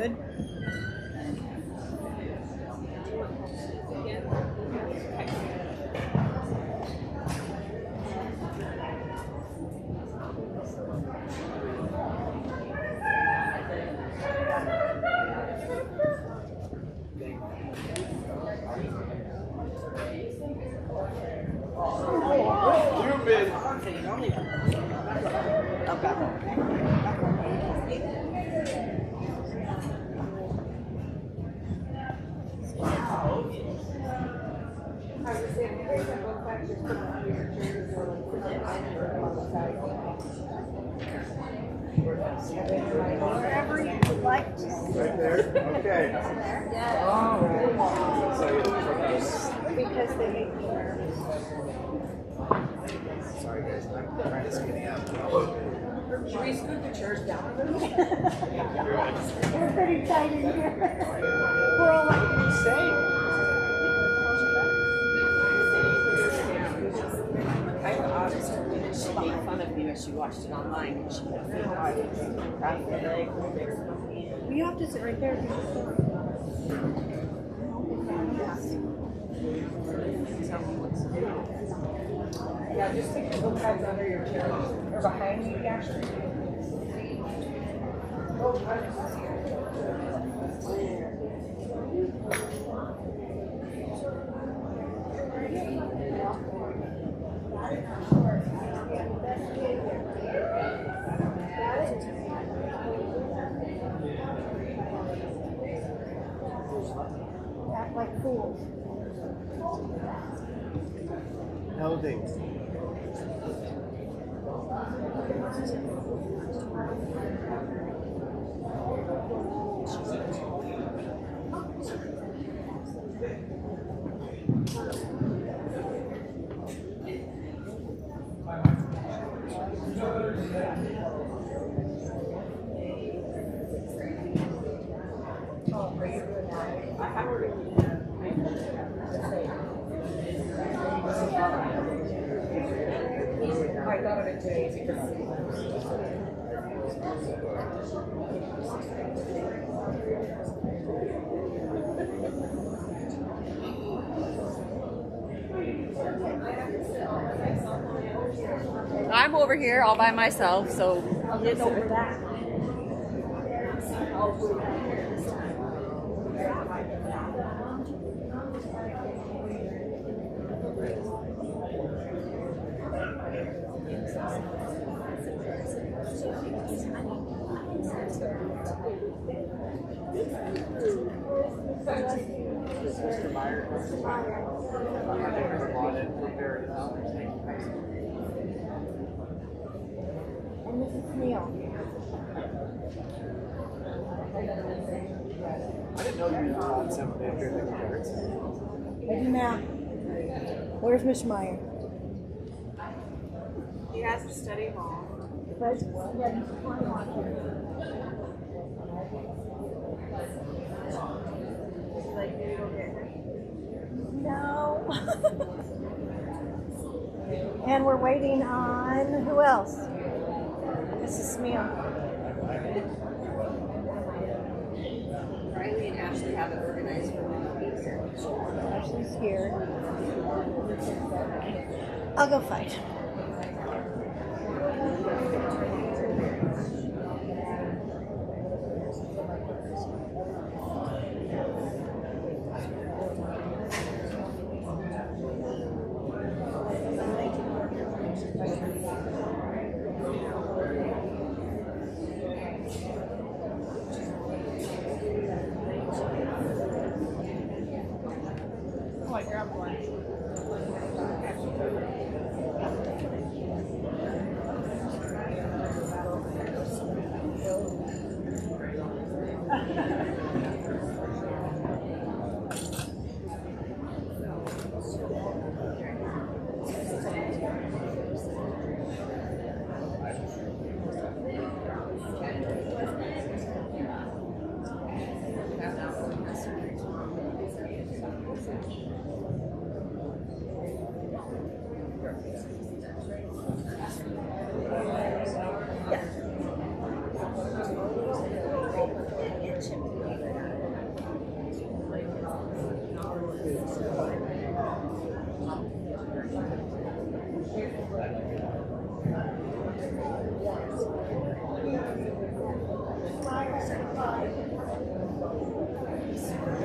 Good. Wherever you would like to. Right there? Okay. All right. Because they make me nervous. Sorry guys, I'm trying to skinny up. Should we scoot the chairs down a little? We're pretty tight in here. We're all like, Same. She made fun of me when she watched it online because she had a fake dog. Cracked her leg. you have to sit right there. Yeah, just take your book pads under your chair. Or behind you, actually. Act like fools. No things. I thought of it today because I'm over here all by myself, so Get over that. Mr. Meyer. I've never bought it. Prepared it out. And this is Neil. I didn't know you taught something after the cards. Eddie Matt. Where's Mr. Meyer? he has to study hall. Fred's ready to play on here. And we're waiting on, who else? Mrs. Smith. Riley and Ashley have it organized for when they'll be here. Ashley's here. I'll go fight. Oh, I grabbed one.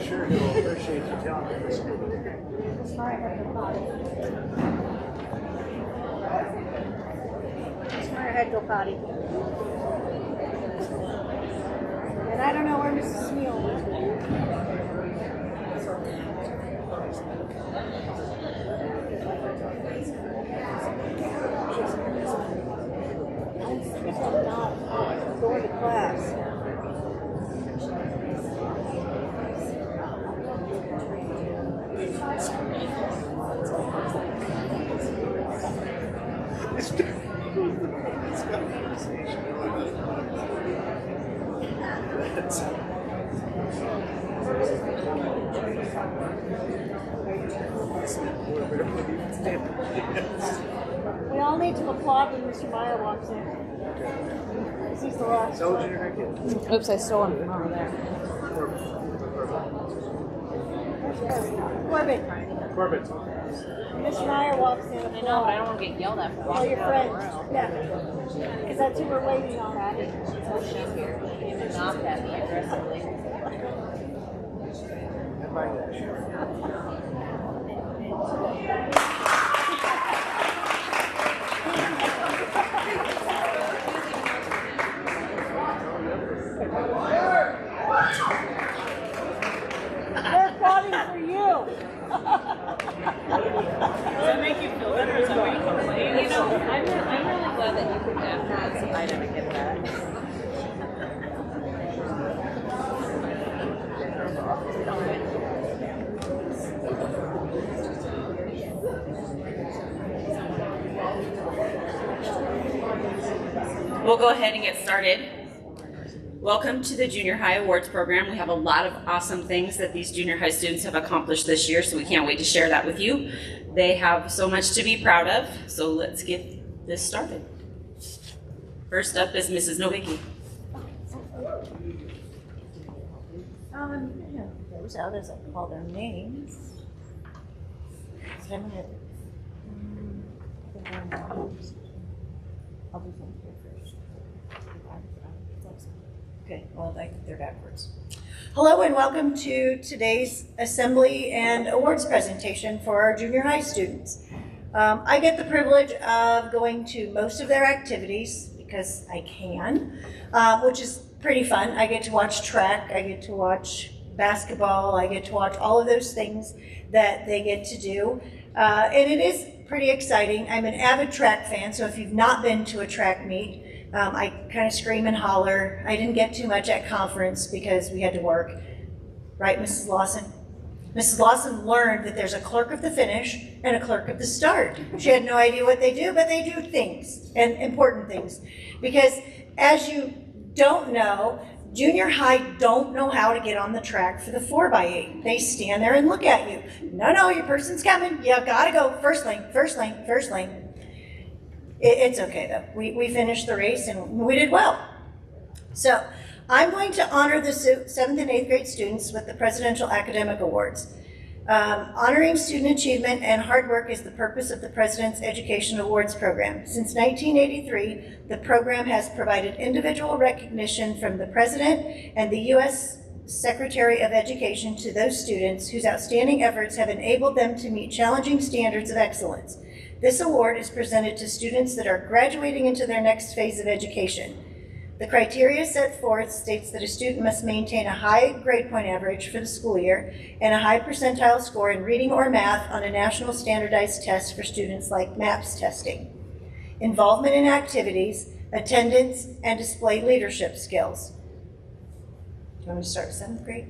Sure, he'll appreciate you telling me this. Smart head go potty. Smart head go potty. And I don't know where Mrs. Smule is. I'm not going to class. We all need to applaud when Mr. Meyer walks in. Because he's the last. So junior high kid. Oops, I stole one from over there. Corbett. Corbett. Mr. Meyer walks in. I know, but I don't want to get yelled at for All walking your around the friends. room. Yeah. Because that's who we're waiting on. She's here. She even knocked at me aggressively. And by that, They're applauding for you. Does that make you feel better? Is that what you complain? You know, I'm really glad that you could nap that. I didn't get that. We'll go ahead and get started. Welcome to the Junior High Awards Program. We have a lot of awesome things that these junior high students have accomplished this year, so we can't wait to share that with you. They have so much to be proud of, so let's get this started. First up is Mrs. Novicki. Those out as I call their names. So I'm gonna. I'll do them here first. Okay, well, they're backwards. Hello and welcome to today's assembly and awards presentation for our junior high students. I get the privilege of going to most of their activities because I can, which is pretty fun. I get to watch track, I get to watch basketball, I get to watch all of those things that they get to do. And it is pretty exciting. I'm an avid track fan, so if you've not been to a track meet, I kind of scream and holler. I didn't get too much at conference because we had to work. Right, Mrs. Lawson? Mrs. Lawson learned that there's a clerk of the finish and a clerk of the start. She had no idea what they do, but they do things, and important things. Because as you don't know, junior high don't know how to get on the track for the 4x8. They stand there and look at you. No, your person's coming. You gotta go first lane, first lane, first lane. It's okay though. We finished the race and we did well. So I'm going to honor the 7th and 8th grade students with the Presidential Academic Awards. Honoring student achievement and hard work is the purpose of the President's Education Awards program. Since 1983, the program has provided individual recognition from the President and the U.S. Secretary of Education to those students whose outstanding efforts have enabled them to meet challenging standards of excellence. This award is presented to students that are graduating into their next phase of education. The criteria set forth states that a student must maintain a high grade point average for the school year and a high percentile score in reading or math on a national standardized test for students like MAPS testing. Involvement in activities, attendance, and display leadership skills. Do you want me to start with 7th grade?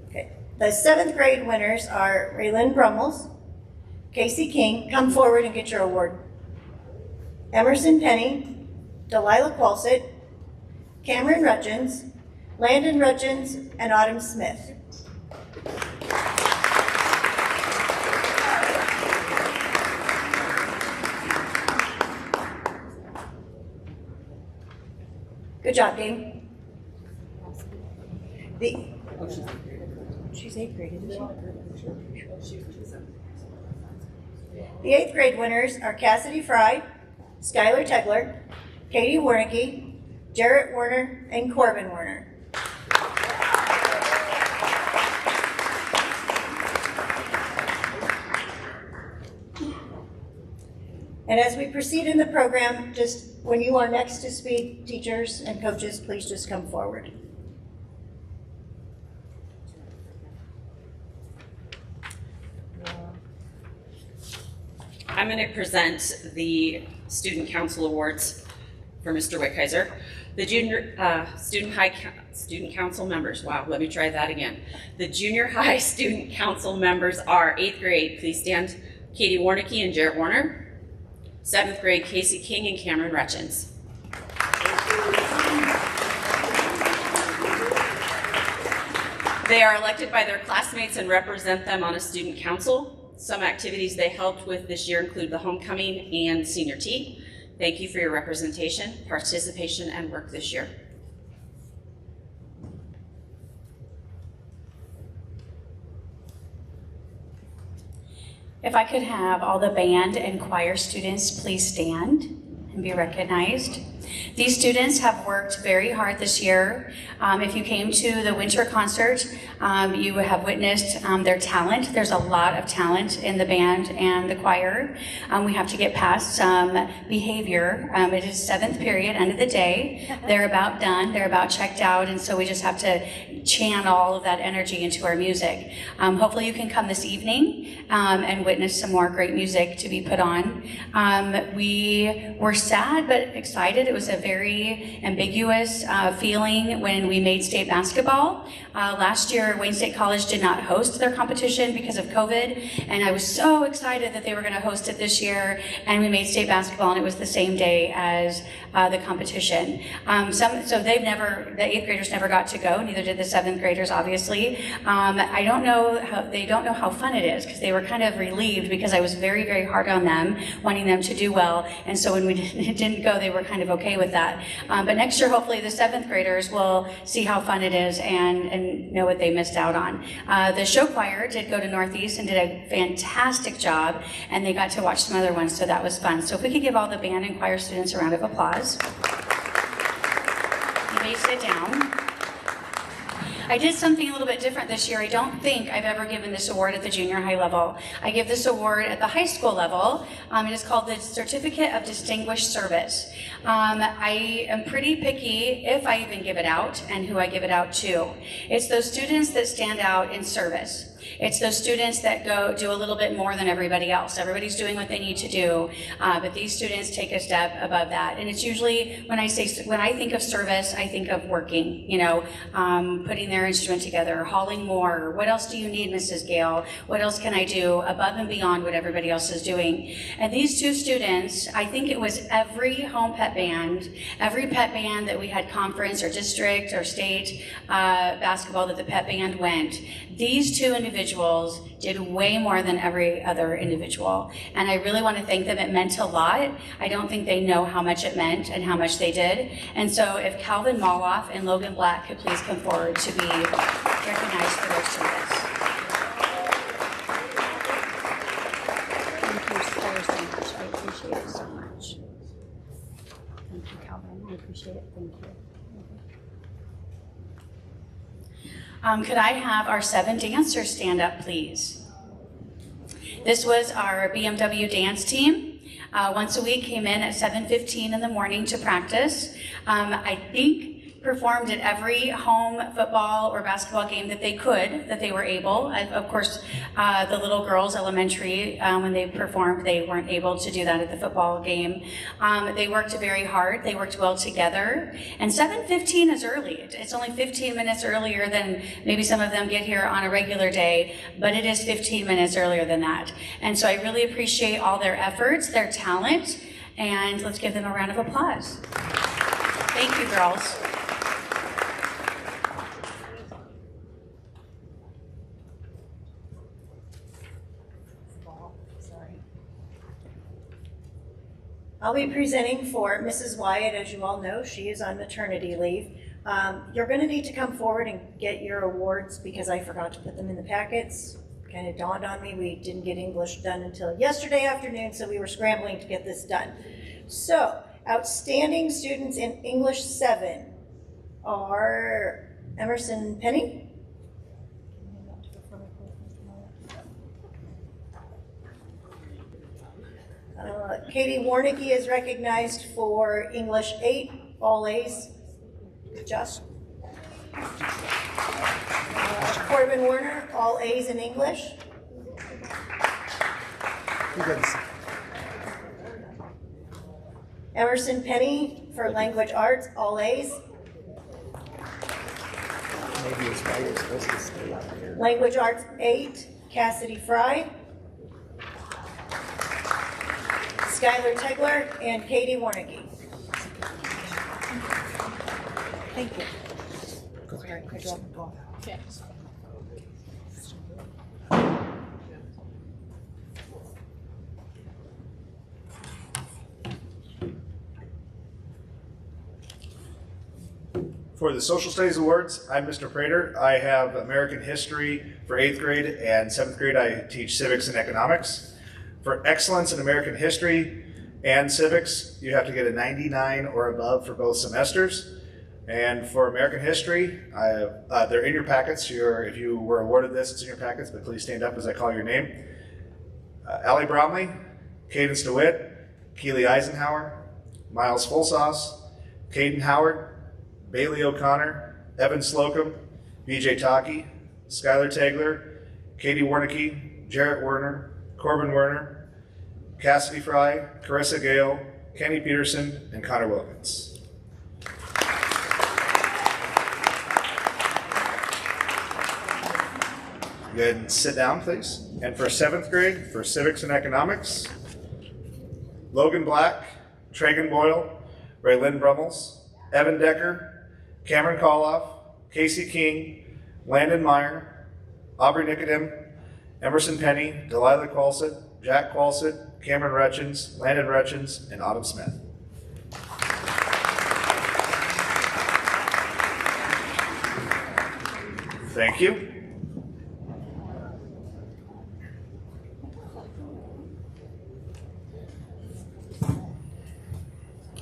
Okay. The 7th grade winners are Raylyn Brummels, Casey King, come forward and get your award. Emerson Penny, Delilah Qualsett, Cameron Rutgens, Landon Rutgens, and Autumn Smith. Good job, Dane. She's 8th grade, isn't she? The 8th grade winners are Cassidy Fry, Skylar Tegler, Katie Warnicki, Jarrett Werner, and Corbin Werner. And as we proceed in the program, just when you are next to speak, teachers and coaches, please just come forward. I'm going to present the Student Council Awards for Mr. Wickheiser. The student council members, wow, let me try that again. The junior high student council members are 8th grade, please stand, Katie Warnicki and Jarrett Warner. 7th grade, Casey King and Cameron Rutgens. They are elected by their classmates and represent them on a student council. Some activities they helped with this year include the homecoming and senior tea. Thank you for your representation, participation, and work this year. If I could have all the band and choir students please stand and be recognized. These students have worked very hard this year. If you came to the winter concert, you have witnessed their talent. There's a lot of talent in the band and the choir. We have to get past some behavior. It is 7th period, end of the day. They're about done, they're about checked out, and so we just have to channel all of that energy into our music. Hopefully you can come this evening and witness some more great music to be put on. We were sad but excited. It was a very ambiguous feeling when we made state basketball. Last year, Wayne State College did not host their competition because of COVID, and I was so excited that they were going to host it this year, and we made state basketball, and it was the same day as the competition. So the 8th graders never got to go, neither did the 7th graders, obviously. They don't know how fun it is, because they were kind of relieved because I was very, very hard on them, wanting them to do well, and so when we didn't go, they were kind of okay with that. But next year, hopefully, the 7th graders will see how fun it is and know what they missed out on. The show choir did go to Northeast and did a fantastic job, and they got to watch some other ones, so that was fun. So if we could give all the band and choir students a round of applause. You may sit down. I did something a little bit different this year. I don't think I've ever given this award at the junior high level. I give this award at the high school level. It is called the Certificate of Distinguished Service. I am pretty picky if I even give it out and who I give it out to. It's those students that stand out in service. It's those students that go do a little bit more than everybody else. Everybody's doing what they need to do, but these students take a step above that. And it's usually, when I think of service, I think of working, putting their instrument together, hauling more. What else do you need, Mrs. Gale? What else can I do above and beyond what everybody else is doing? And these two students, I think it was every home pet band, every pet band that we had conference or district or state basketball that the pet band went. These two individuals individuals did way more than every other individual. And I really want to thank them. It meant a lot. I don't think they know how much it meant and how much they did. And so if Calvin Moloff and Logan Black could please come forward to be recognized for their service. Thank you so much. I appreciate it so much. Thank you, Calvin. I appreciate it. Thank you. Could I have our 7 dancers stand up, please? This was our Bmw Dance Team. Once a week, came in at 7:15 in the morning to practice. I think performed at every home football or basketball game that they were able. Of course, the little girls, elementary, when they performed, they weren't able to do that at the football game. They worked very hard. They worked well together. And 7:15 is early. It's only 15 minutes earlier than maybe some of them get here on a regular day, but it is 15 minutes earlier than that. And so I really appreciate all their efforts, their talent, and let's give them a round of applause. Thank you, girls. I'll be presenting for Mrs. Wyatt. As you all know, she is on maternity leave. You're going to need to come forward and get your awards because I forgot to put them in the packets. Kind of dawned on me we didn't get English done until yesterday afternoon, so we were scrambling to get this done. So, outstanding students in English 7 are Emerson Penny, Katie Warnicki is recognized for English 8, all A's. Just. Corbin Werner, all A's in English. Emerson Penny for language arts, all A's. Maybe it's why you're supposed to stay up here. Language arts 8, Cassidy Fry. Skylar Tegler and Katie Warnicki. Thank you. Sorry, I dropped the ball. For the Social Studies Awards, I'm Mr. Prater. I have American History for 8th grade and 7th grade. I teach civics and economics. For excellence in American History and civics, you have to get a 99 or above for both semesters. And for American History, they're in your packets. If you were awarded this, it's in your packets, but please stand up as I call your name. Allie Bromley, Cadence DeWitt, Keely Eisenhower, Miles Fullsauce, Caden Howard, Bailey O'Connor, Evan Slocum, BJ Taki, Skylar Tegler, Katie Warnicki, Jarrett Werner, Corbin Werner, Cassidy Fry, Carissa Gale, Kenny Peterson, and Connor Wilkins. Go ahead and sit down, please. And for 7th grade, for civics and economics, Logan Black, Tragan Boyle, Raylyn Brummels, Evan Decker, Cameron Koloff, Casey King, Landon Meyer, Aubrey Nicodem, Emerson Penny, Delilah Qualsett, Jack Qualsett, Cameron Retchins, Landon Retchins, and Autumn Smith. Thank you.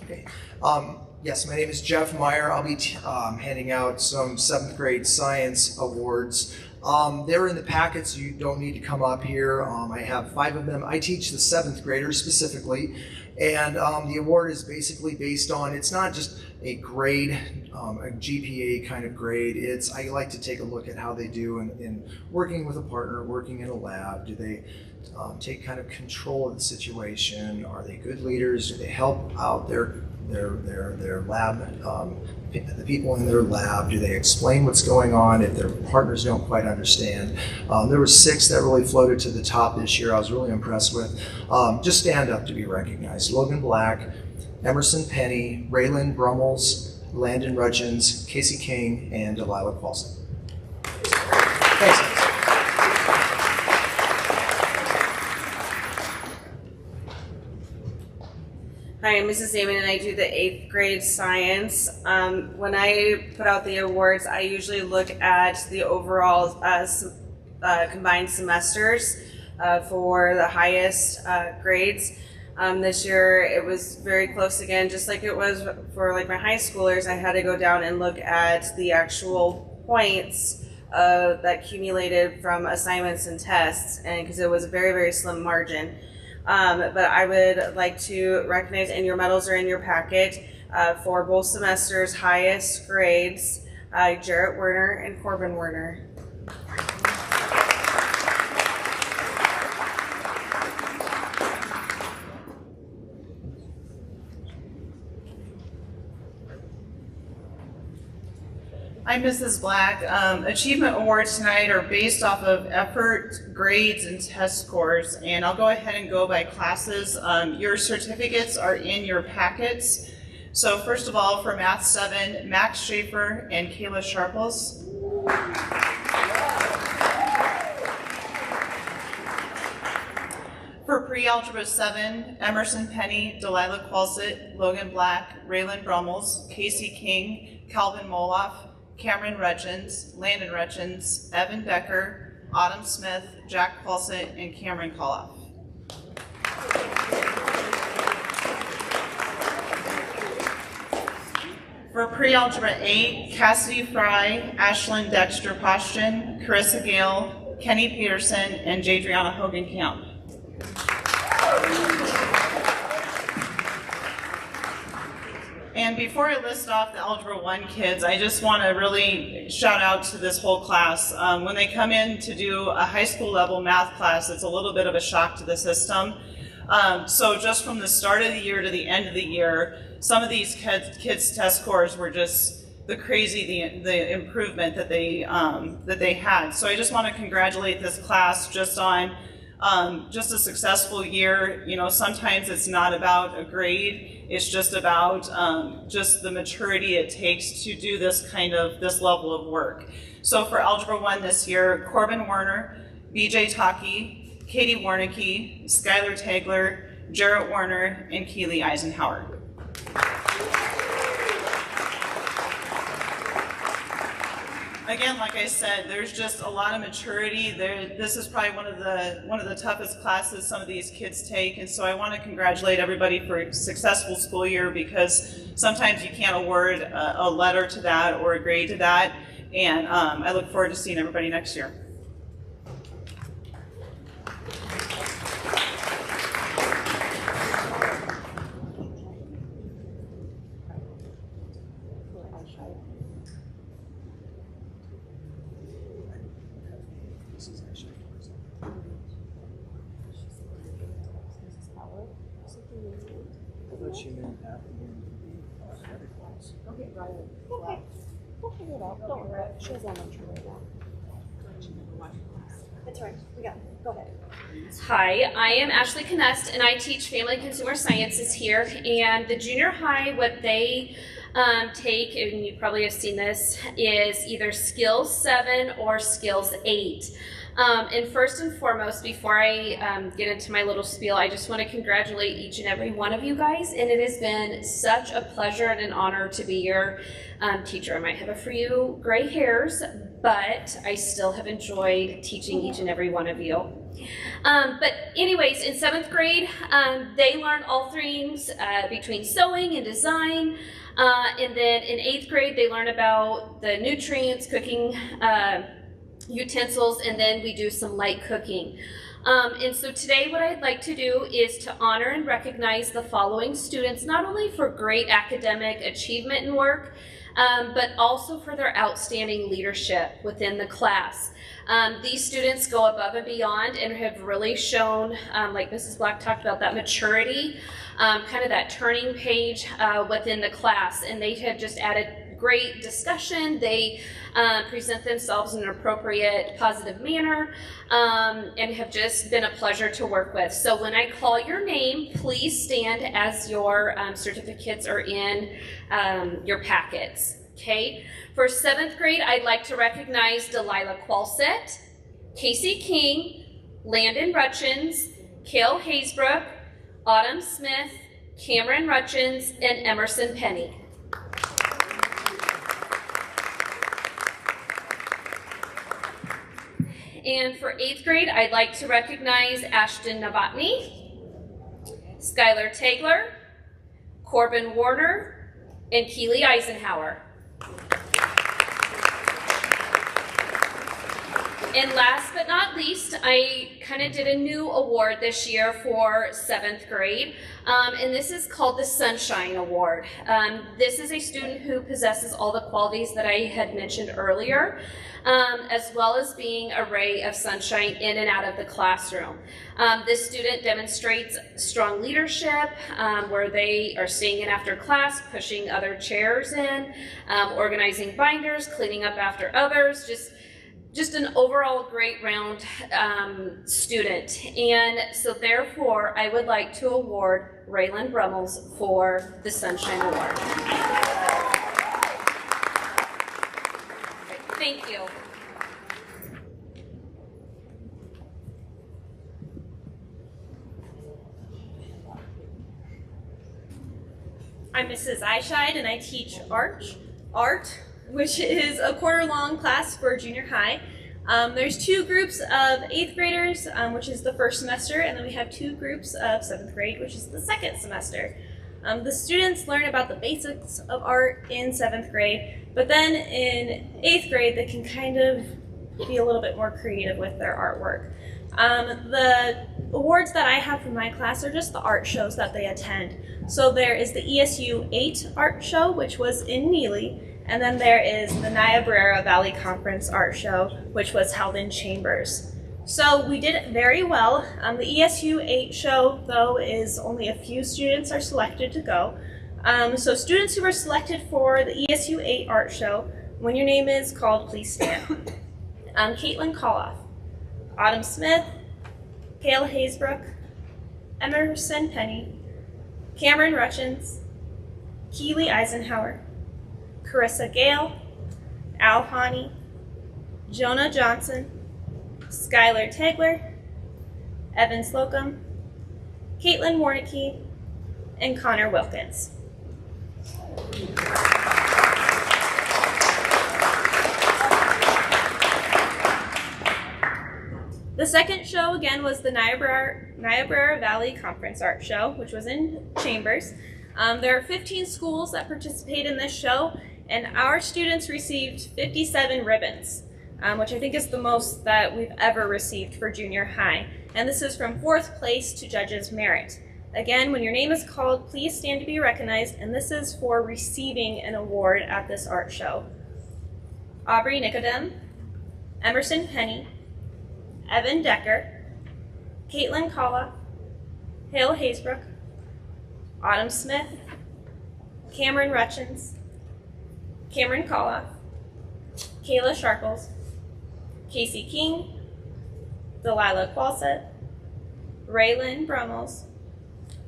Okay. Yes, my name is Jeff Meyer. I'll be handing out some 7th grade science awards. They're in the packets. You don't need to come up here. I have 5 of them. I teach the 7th graders specifically, and the award is basically based on, it's not just a grade, a GPA kind of grade. I like to take a look at how they do in working with a partner, working in a lab. Do they take kind of control of the situation? Are they good leaders? Do they help out their lab, the people in their lab? Do they explain what's going on if their partners don't quite understand? There were 6 that really floated to the top this year. I was really impressed with. Just stand up to be recognized. Logan Black, Emerson Penny, Raylyn Brummels, Landon Rudgens, Casey King, and Delilah Qualsett. Thanks. name is Damon and I do the 8th grade science. When I put out the awards, I usually look at the overall combined semesters for the highest grades. This year it was very close again, just like it was for like my high schoolers. I had to go down and look at the actual points that accumulated from assignments and tests, and because it was a very, very slim margin. But I would like to recognize, and your medals are in your packet, for both semesters' highest grades, Jarrett Werner and Corbin Werner. I'm Mrs. Black. Achievement awards tonight are based off of effort, grades, and test scores, and I'll go ahead and go by classes. Your certificates are in your packets. So first of all, for Math 7, Max Schaefer and Kayla Sharples. For Pre-Algebra 7, Emerson Penny, Delilah Qualsett, Logan Black, Raylan Brummels, Casey King, Calvin Moloff, Cameron Rutchins, Landon Rutchins, Evan Becker, Autumn Smith, Jack Qualsett, and Cameron Koloff. For Pre-Algebra 8, Cassidy Fry, Ashlyn Dexter Poshton, Carissa Gale, Kenny Peterson, and Jadriana Hogan Camp. And before I list off the Algebra 1 kids, I just want to really shout out to this whole class. When they come in to do a high school level math class, it's a little bit of a shock to the system. So just from the start of the year to the end of the year, some of these kids' test scores were just the improvement that they had. So I just want to congratulate this class just on just a successful year. You know, sometimes it's not about a grade. It's just about just the maturity it takes to do this level of work. So for Algebra 1 this year, Corbin Werner, BJ Taki, Katie Warnicki, Skylar Tagler, Jarrett Warner, and Keely Eisenhower. Again, like I said, there's just a lot of maturity. This is probably one of the toughest classes some of these kids take, and so I want to congratulate everybody for a successful school year, because sometimes you can't award a letter to that or a grade to that, and I look forward to seeing everybody next year. Okay. We'll figure it out. Don't worry. She has elementary right now. That's right. We got it. Go ahead. Hi, I am Ashley Knest, and I teach Family and Consumer Sciences here. And the junior high, what they take, and you probably have seen this, is either Skills 7 or Skills 8. And first and foremost, before I get into my little spiel, I just want to congratulate each and every one of you guys, and it has been such a pleasure and an honor to be your teacher. I might have a few gray hairs, but I still have enjoyed teaching each and every one of you. But anyways, in 7th grade, they learned all things between sewing and design, and then in 8th grade, they learn about the nutrients, cooking, utensils, and then we do some light cooking. And so today what I'd like to do is to honor and recognize the following students, not only for great academic achievement and work, but also for their outstanding leadership within the class. These students go above and beyond and have really shown, like Mrs. Black talked about, that maturity, kind of that turning page within the class, and they have just added great discussion. They present themselves in an appropriate, positive manner, and have just been a pleasure to work with. So when I call your name, please stand as your certificates are in your packets. Okay. For 7th grade, I'd like to recognize Delilah Qualsett, Casey King, Landon Rutchins, Kale Haysbrook, Autumn Smith, Cameron Rutchins, and Emerson Penny. And for 8th grade, I'd like to recognize Ashton Novotny, Skylar Tagler, Corbin Warner, and Keely Eisenhower. And last but not least, I kind of did a new award this year for 7th grade, and this is called the Sunshine Award. This is a student who possesses all the qualities that I had mentioned earlier, as well as being a ray of sunshine in and out of the classroom. This student demonstrates strong leadership, where they are staying in after class, pushing other chairs in, organizing binders, cleaning up after others, just an overall great round student. And so therefore, I would like to award Raylan Brummels for the Sunshine Award. Thank you. I'm Mrs. Eyeshide and I teach art, which is a quarter-long class for junior high. There's 2 groups of 8th graders, which is the first semester, and then we have 2 groups of 7th grade, which is the second semester. The students learn about the basics of art in 7th grade, but then in 8th grade they can kind of be a little bit more creative with their artwork. The awards that I have for my class are just the art shows that they attend. So there is the ESU 8 art show, which was in Neely, and then there is the Niagara Valley Conference art show, which was held in Chambers. So we did very well. The ESU 8 show, though, is only a few students are selected to go. So students who were selected for the ESU 8 art show, when your name is called, please stand. Caitlin Koloff, Autumn Smith, Kayla Haysbrook, Emerson Penny, Cameron Rutchins, Keely Eisenhower, Carissa Gale, Al Hani, Jonah Johnson, Skylar Tagler, Evan Slocum, Caitlin Warnicki, and Connor Wilkins. The second show again was the Niagara Valley Conference Art Show, which was in Chambers. There are 15 schools that participate in this show, and our students received 57 ribbons, which I think is the most that we've ever received for junior high. And this is from 4th place to judges' merit. Again, when your name is called, please stand to be recognized, and this is for receiving an award at this art show. Aubrey Nicodem, Emerson Penny, Evan Decker, Caitlin Kalla, Hale Haysbrook, Autumn Smith, Cameron Rutchins, Cameron Kalla, Kayla Sharples, Casey King, Delilah Qualset, Raylan Brummels,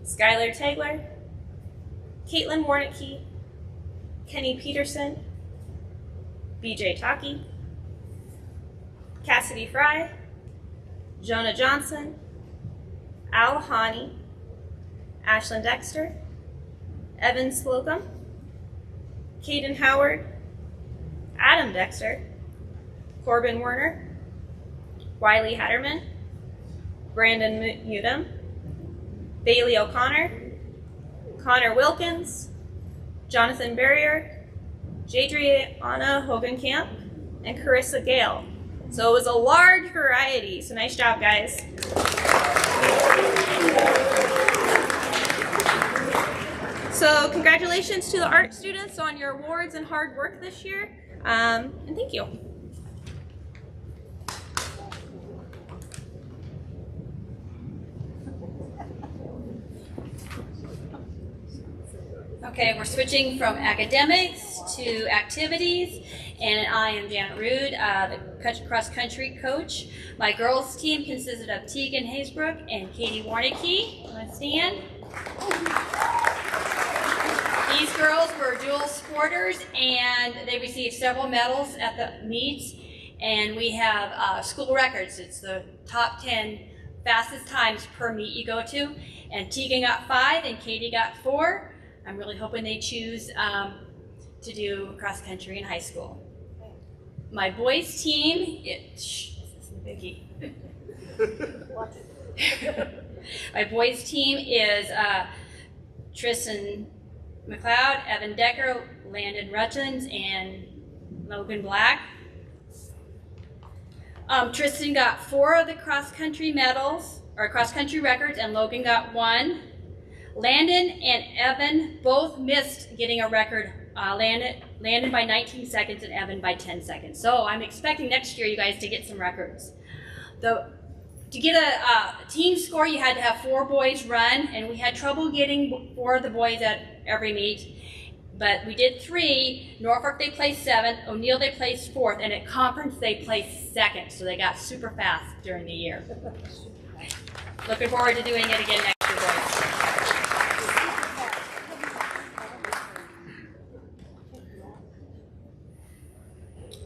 Skylar Tagler, Caitlin Warnicki, Kenny Peterson, BJ Taki, Cassidy Fry, Jonah Johnson, Al Hani, Ashlyn Dexter, Evan Slocum, Caden Howard, Adam Dexter, Corbin Werner, Wiley Hatterman, Brandon Udom, Bailey O'Connor, Connor Wilkins, Jonathan Barrier, Jadriana Hogenkamp, and Carissa Gale. So it was a large variety, so nice job, guys. So congratulations to the art students on your awards and hard work this year, and thank you. Okay, we're switching from academics to activities, and I am Janet Rude, the cross-country coach. My girls' team consisted of Tegan Haysbrook and Katie Warnicki. Want to stand? These girls were dual sporters, and they received several medals at the meets, and we have school records. It's the top 10 fastest times per meet you go to. And Tegan got 5 and Katie got 4. I'm really hoping they choose to do cross country in high school. My boys team, this is a biggie. My boys team is Tristan McLeod, Evan Decker, Landon Rutland, and Logan Black. Tristan got 4 of the cross-country medals, or cross-country records, and Logan got 1. Landon and Evan both missed getting a record. Landon by 19 seconds and Evan by 10 seconds. So I'm expecting next year you guys to get some records. To get a team score, you had to have 4 boys run, and we had trouble getting 4 of the boys at every meet. But we did 3. Norfolk, they placed 7th. O'Neill, they placed 4th. And at conference, they placed 2nd. So they got super fast during the year. Looking forward to doing it again next year, boys.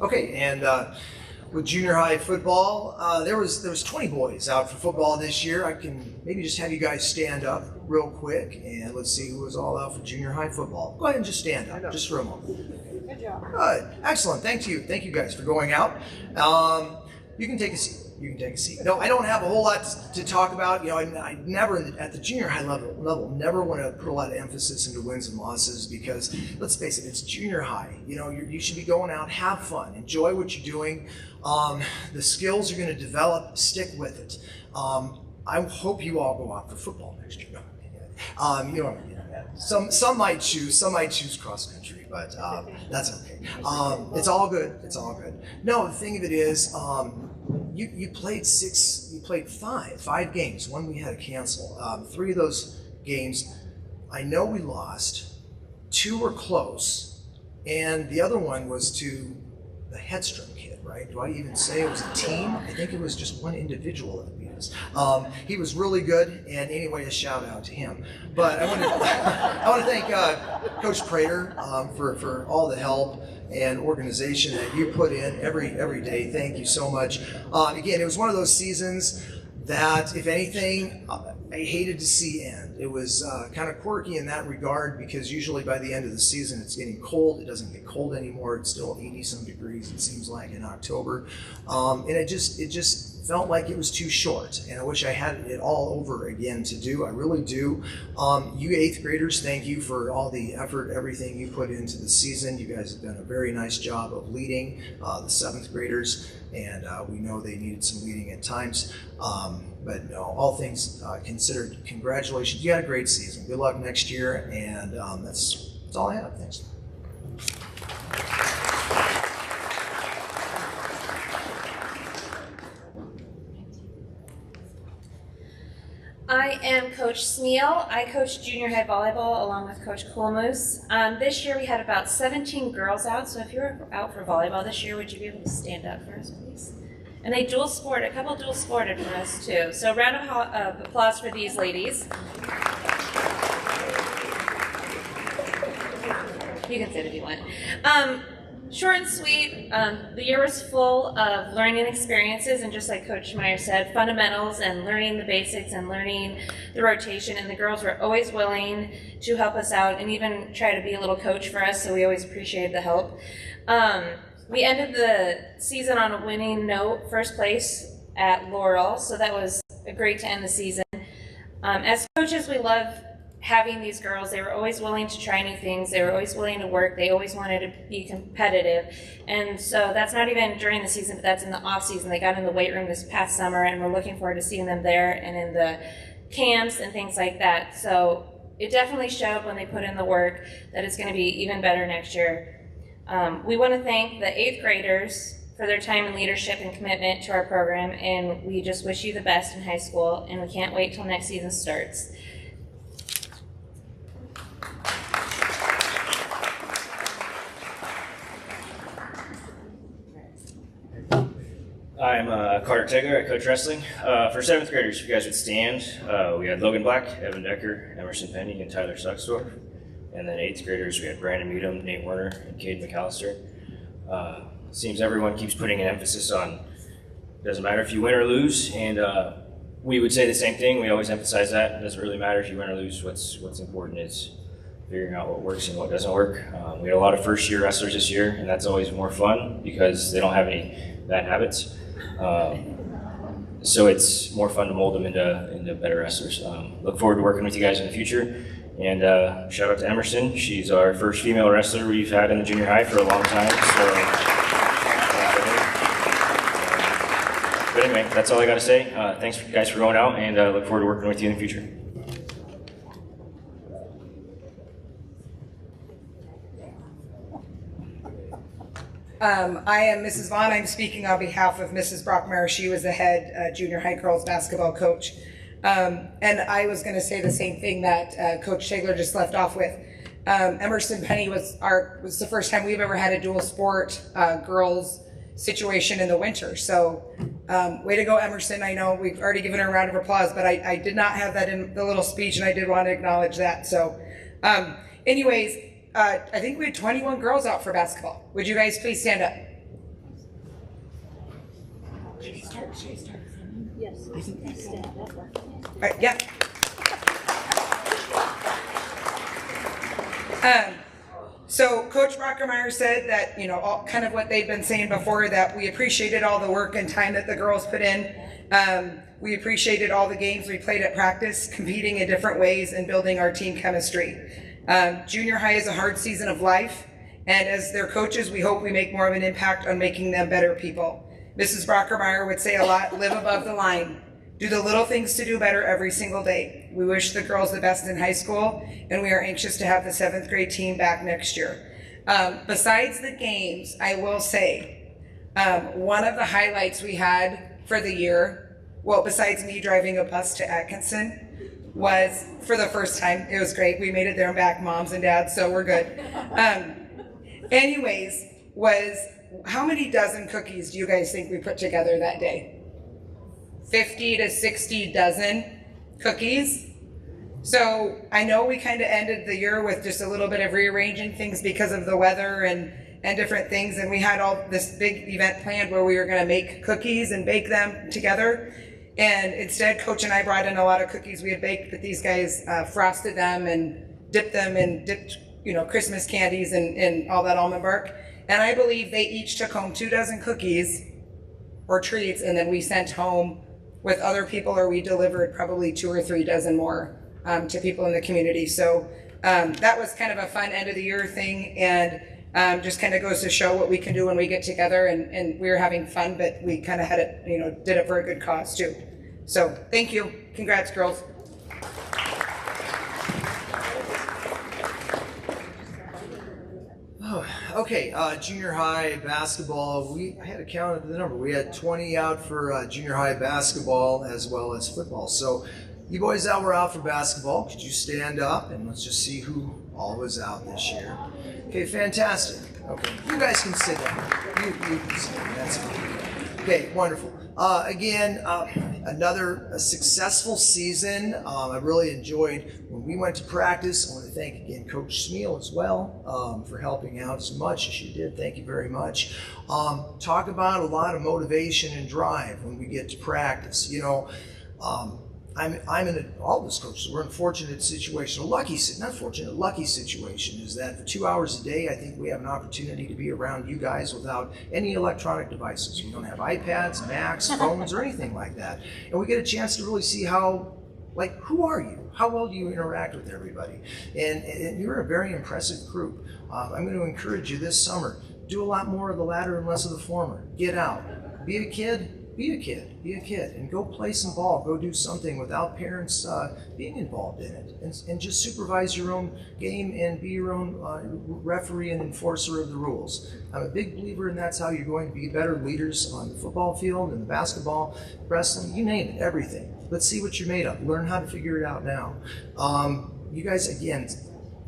Okay, and with junior high football, there was 20 boys out for football this year. I can maybe just have you guys stand up real quick, and let's see who was all out for junior high football. Go ahead and just stand up, just for a moment. Good job. Good, excellent. Thank you guys for going out. You can take a seat. You can take a seat. No, I don't have a whole lot to talk about. You know, I never, at the junior high level, never want to put a lot of emphasis into wins and losses because, let's face it, it's junior high. You know, you should be going out, have fun, enjoy what you're doing. The skills you're going to develop, stick with it. I hope you all go out for football next year. You know, some might choose cross country, but that's okay. It's all good. It's all good. No, the thing of it is, you played 5 games. One we had to cancel. 3 of those games, I know we lost. 2 were close, and the other one was to the Hedstrom kid, right? Do I even say it was a team? I think it was just one individual that beat us. He was really good, and anyway, a shout out to him. But I want to thank Coach Prater for all the help and organization that you put in every day. Thank you so much. Again, it was one of those seasons that, if anything, I hated to see end. It was kind of quirky in that regard because usually by the end of the season it's getting cold. It doesn't get cold anymore. It's still 80-some degrees, it seems like, in October. And it just felt like it was too short, and I wish I had it all over again to do. I really do. You 8th graders, thank you for all the effort, everything you put into the season. You guys have done a very nice job of leading the 7th graders, and we know they needed some leading at times. But no, all things considered, congratulations. You had a great season. Good luck next year, and that's all I have. Thanks. I am Coach Smeal. I coach junior high volleyball along with Coach Coolmoose. This year we had about 17 girls out, so if you're out for volleyball this year, would you be able to stand up for us, please? And they a couple dual sported for us too. So round of applause for these ladies. You can sit if you want. Short and sweet. The year was full of learning experiences, and just like Coach Meyer said, fundamentals and learning the basics and learning the rotation. And the girls were always willing to help us out and even try to be a little coach for us, so we always appreciated the help. We ended the season on a winning note, first place at Laurel, so that was great to end the season. As coaches, we love having these girls. They were always willing to try new things. They were always willing to work. They always wanted to be competitive. And so that's not even during the season, but that's in the off season. They got in the weight room this past summer, and we're looking forward to seeing them there and in the camps and things like that. So it definitely showed when they put in the work that it's going to be even better next year. We want to thank the 8th graders for their time and leadership and commitment to our program, and we just wish you the best in high school, and we can't wait till next season starts. I'm Carter Tegler. I coach wrestling. For 7th graders, if you guys would stand, we had Logan Black, Evan Decker, Emerson Penny, and Tyler Sucksdorf. And then 8th graders, we had Brandon Mutum, Nate Werner, and Cade McAllister. Seems everyone keeps putting an emphasis on, doesn't matter if you win or lose, and we would say the same thing. We always emphasize that. It doesn't really matter if you win or lose. What's important is figuring out what works and what doesn't work. We had a lot of first-year wrestlers this year, and that's always more fun because they don't have any bad habits. So it's more fun to mold them into better wrestlers. Look forward to working with you guys in the future. And shout out to Emerson. She's our first female wrestler we've had in the junior high for a long time. But anyway, that's all I got to say. Thanks guys for going out, and look forward to working with you in the future. I am Mrs. Vaughn. I'm speaking on behalf of Mrs. Brockmeyer. She was the head junior high girls basketball coach. And I was going to say the same thing that Coach Shagler just left off with. Emerson Penny was the first time we've ever had a dual sport girls situation in the winter. So way to go, Emerson. I know we've already given her a round of applause, but I did not have that in the little speech, and I did want to acknowledge that. So anyways, I think we had 21 girls out for basketball. Would you guys please stand up? Should we start? Yes. I think that's stand up. All right, yeah. So Coach Brockermeyer said that, you know, all kind of what they'd been saying before, that we appreciated all the work and time that the girls put in. We appreciated all the games we played at practice, competing in different ways and building our team chemistry. Junior high is a hard season of life, and as their coaches, we hope we make more of an impact on making them better people. Mrs. Brockermeyer would say a lot: live above the line. Do the little things to do better every single day. We wish the girls the best in high school, and we are anxious to have the 7th grade team back next year. Besides the games, I will say, one of the highlights we had for the year, well, besides me driving a bus to Atkinson, was for the first time. It was great. We made it there and back, moms and dads, so we're good. Anyways, was how many dozen cookies do you guys think we put together that day? 50 to 60 dozen cookies. So I know we kind of ended the year with just a little bit of rearranging things because of the weather and different things. And we had all this big event planned where we were going to make cookies and bake them together. And instead, Coach and I brought in a lot of cookies we had baked, but these guys frosted them and dipped, you know, Christmas candies and all that almond bark. And I believe they each took home 2 dozen cookies or treats, and then we sent home with other people, or we delivered probably 2 or 3 dozen more to people in the community. So that was kind of a fun end of the year thing, and just kind of goes to show what we can do when we get together, and we were having fun, but we kind of had it, you know, did it for a good cause too. So thank you. Congrats, girls. Okay, junior high basketball, I had to count the number. We had 20 out for junior high basketball as well as football. So you boys that were out for basketball, could you stand up and let's just see who all was out this year. Okay, fantastic. Okay, you guys can sit down. You can sit down, that's fine. Okay, wonderful. Again, another successful season. I really enjoyed when we went to practice. I want to thank again Coach Smeal as well for helping out as much as she did. Thank you very much. Talk about a lot of motivation and drive when we get to practice. You know, I'm in all of us coaches, we're in a fortunate situation, lucky situation is that for 2 hours a day, I think we have an opportunity to be around you guys without any electronic devices. We don't have iPads, Macs, phones, or anything like that. And we get a chance to really see how, like, who are you? How well do you interact with everybody? And you're a very impressive group. I'm going to encourage you this summer, do a lot more of the latter and less of the former. Get out, be a kid, and go play some ball, go do something without parents being involved in it, and just supervise your own game and be your own referee and enforcer of the rules. I'm a big believer in that's how you're going to be better leaders on the football field and the basketball, wrestling, you name it, everything. Let's see what you're made of. Learn how to figure it out now. You guys, again,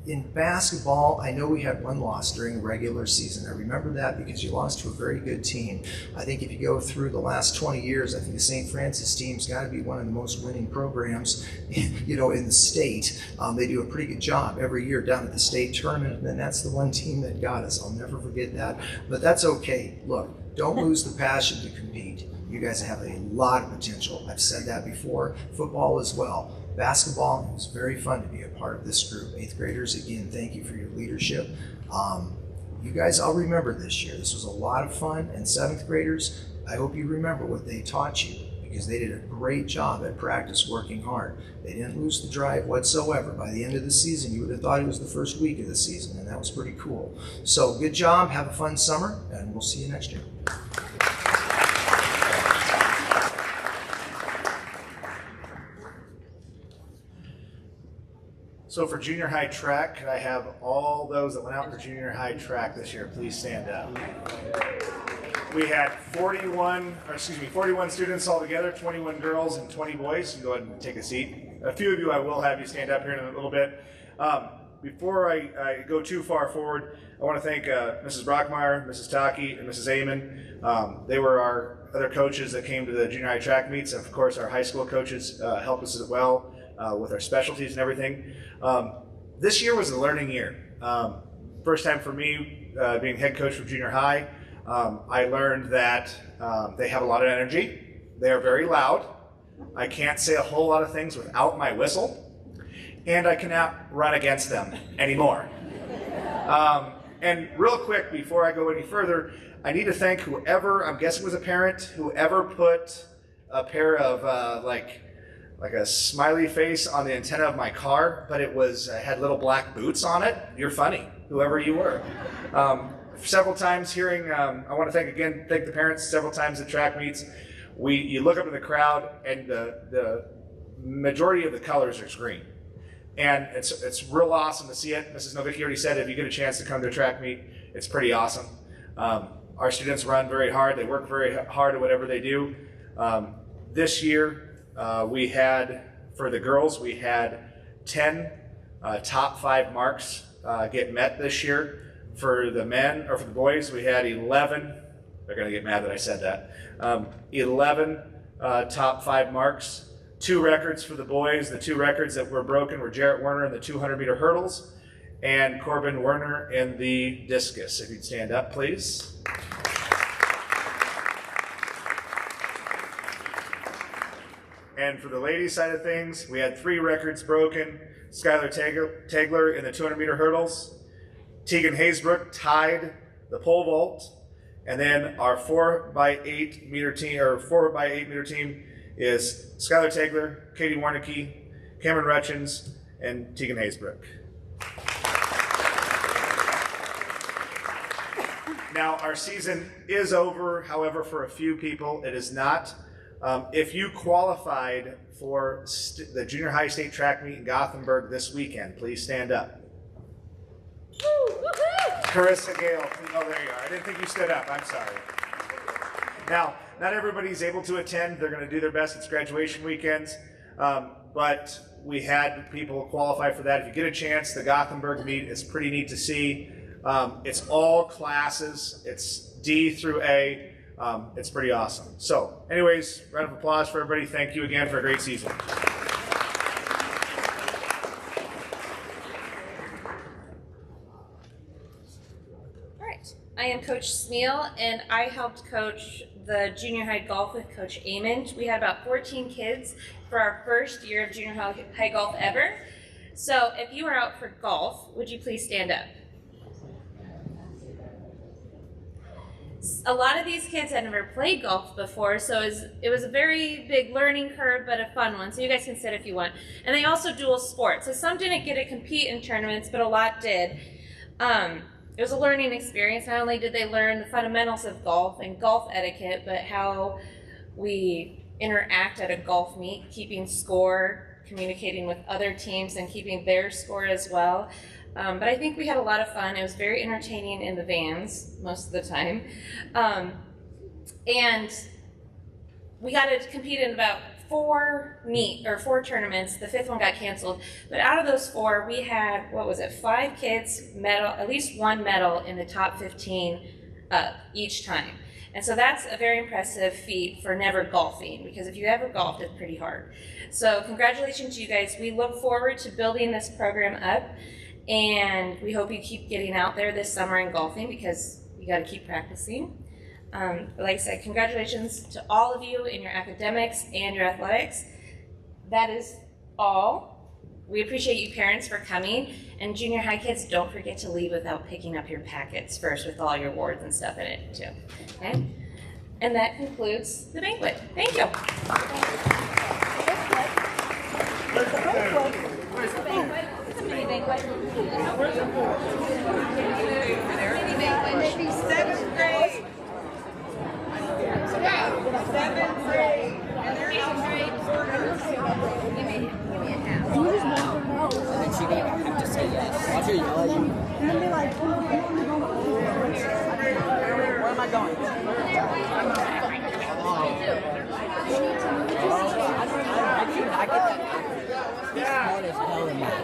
in basketball, I know we had one loss during the regular season. I remember that because you lost to a very good team. I think if you go through the last 20 years, I think the St. Francis team's got to be one of the most winning programs, you know, in the state. They do a pretty good job every year down at the state tournament, and that's the one team that got us. I'll never forget that. But that's okay. Look, don't lose the passion to compete. You guys have a lot of potential. I've said that before. Football as well. Basketball, it was very fun to be a part of this group. 8th graders, again, thank you for your leadership. You guys, I'll remember this year. This was a lot of fun. And 7th graders, I hope you remember what they taught you, because they did a great job at practice working hard. They didn't lose the drive whatsoever. By the end of the season, you would have thought it was the first week of the season, and that was pretty cool. So good job, have a fun summer, and we'll see you next year. So for junior high track, could I have all those that went out for junior high track this year please stand up? We had 41 students altogether, 21 girls and 20 boys. You can go ahead and take a seat. A few of you, I will have you stand up here in a little bit. Before I go too far forward, I want to thank Mrs. Brockmeyer, Mrs. Taki, and Mrs. Amon. They were our other coaches that came to the junior high track meets, and of course our high school coaches helped us as well with our specialties and everything. This year was a learning year. First time for me being head coach for junior high. I learned that they have a lot of energy. They are very loud. I can't say a whole lot of things without my whistle. And I cannot run against them anymore. And real quick, before I go any further, I need to thank whoever, I'm guessing was a parent, whoever put a pair of like a smiley face on the antenna of my car, but it had little black boots on it. You're funny, whoever you were. Several times hearing, I want to thank the parents several times at track meets. You look up in the crowd and the majority of the colors are green. And it's real awesome to see it. Mrs. Novicki already said if you get a chance to come to a track meet, it's pretty awesome. Our students run very hard. They work very hard at whatever they do. This year, we had, for the girls, we had 10 top 5 marks get met this year. For the men, or for the boys, we had 11. They're going to get mad that I said that. 11 top 5 marks. 2 records for the boys. The 2 records that were broken were Jarrett Werner in the 200-meter hurdles and Corbin Werner in the discus. If you'd stand up, please. And for the ladies' side of things, we had 3 records broken. Skylar Tagler in the 200-meter hurdles. Tegan Haysbrook tied the pole vault. And then our 4x8 meter team is Skylar Tagler, Katie Warnicki, Cameron Rutchins, and Tegan Haysbrook. Now, our season is over. However, for a few people, it is not. If you qualified for the junior high state track meet in Gothenburg this weekend, please stand up. Carissa Gale, oh, there you are. I didn't think you stood up. I'm sorry. Now, not everybody's able to attend. They're going to do their best. It's graduation weekends. But we had people qualify for that. If you get a chance, the Gothenburg meet is pretty neat to see. It's all classes. It's D through A. It's pretty awesome. So, anyways, round of applause for everybody. Thank you again for a great season. I am Coach Smeal, and I helped coach the junior high golf with Coach Amon. We had about 14 kids for our first year of junior high golf ever. So if you are out for golf, would you please stand up? A lot of these kids had never played golf before, so it was a very big learning curve, but a fun one. So you guys can sit if you want. And they also dual sport. So some didn't get to compete in tournaments, but a lot did. It was a learning experience. Not only did they learn the fundamentals of golf and golf etiquette, but how we interact at a golf meet, keeping score, communicating with other teams, and keeping their score as well. But I think we had a lot of fun. It was very entertaining in the vans most of the time. And we got to compete in about 4 tournaments. The 5th one got canceled. But out of those 4, we had, 5 kids medal, at least 1 medal in the top 15 each time. And so that's a very impressive feat for never golfing, because if you ever golfed, it's pretty hard. So congratulations to you guys. We look forward to building this program up, and we hope you keep getting out there this summer and golfing, because you got to keep practicing. Like I said, congratulations to all of you in your academics and your athletics. That is all. We appreciate you parents for coming, and junior high kids, don't forget to leave without picking up your packets first with all your awards and stuff in it too, okay? And that concludes the banquet. Thank you. Where's the banquet? It's a mini banquet. Maybe 7th grade. Seventh grade. And they're And then she's gonna have to say yes. Watch her yell at you. And then be like, where am I going? I get that. This one is hell in that.